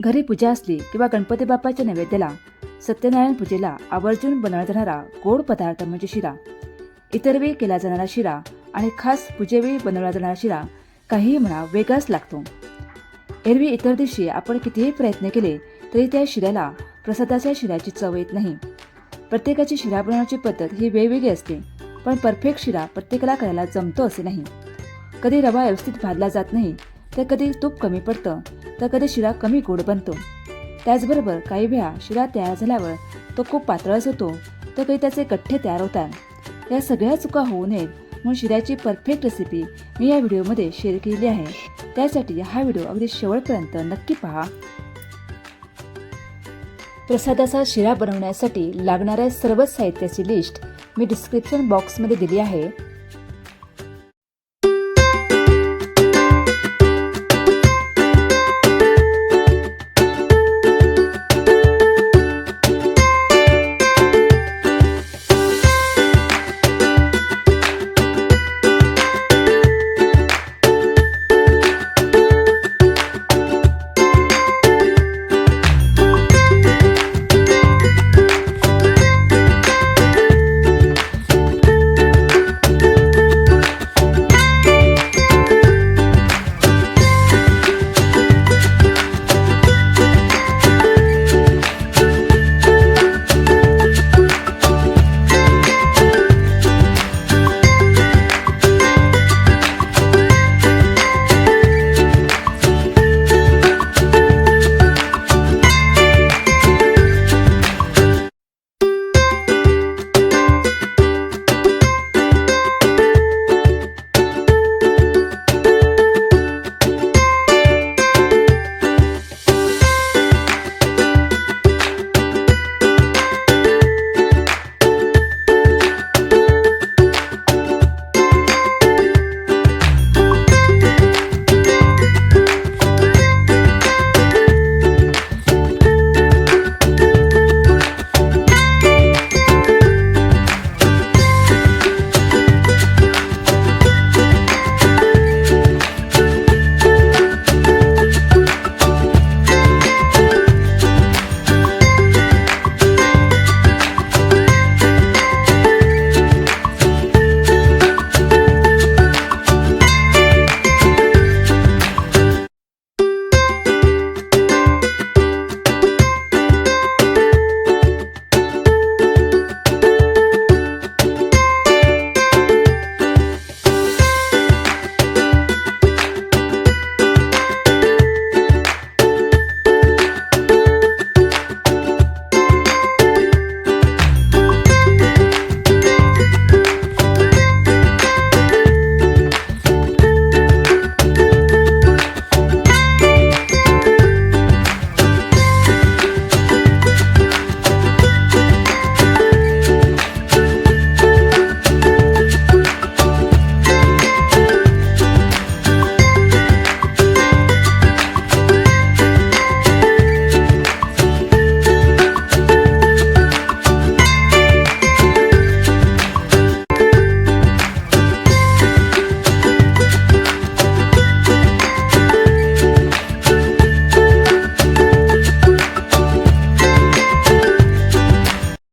घरी पूजा असली किंवा गणपती बाप्पाच्या नैवेद्याला सत्यनारायण पूजेला आवर्जून बनवला जाणारा गोड पदार्थ म्हणजे शिरा. इतर वेळी केला जाणारा शिरा आणि खास पूजेवेळी बनवला जाणारा शिरा काहीही म्हणा वेगळाच लागतो. एरवी इतर दिवशी आपण कितीही प्रयत्न केले तरी त्या शिऱ्याला प्रसादाच्या शिऱ्याची चव येत नाही. प्रत्येकाची शिरा बनवण्याची पद्धत ही वेगवेगळी असते, पण परफेक्ट शिरा प्रत्येकाला करायला जमतो असे नाही. कधी रवा व्यवस्थित भाजला जात नाही, तर कधी तूप कमी पडतं, तर कधी शिरा कमी गोड बनतो. त्याचबरोबर काही वेळा शिरा तयार झाल्यावर तो खूप पातळच होतो, तर कधी त्याचे गठ्ठे तयार होतात. या सगळ्या चुका होऊ नयेत म्हणून शिऱ्याची परफेक्ट रेसिपी मी या व्हिडिओमध्ये शेअर केलेली आहे. त्यासाठी हा व्हिडिओ अगदी शेवटपर्यंत नक्की पहा. प्रसादाचा शिरा बनवण्यासाठी लागणाऱ्या सर्व साहित्याची लिस्ट मी डिस्क्रिप्शन बॉक्समध्ये दिली आहे.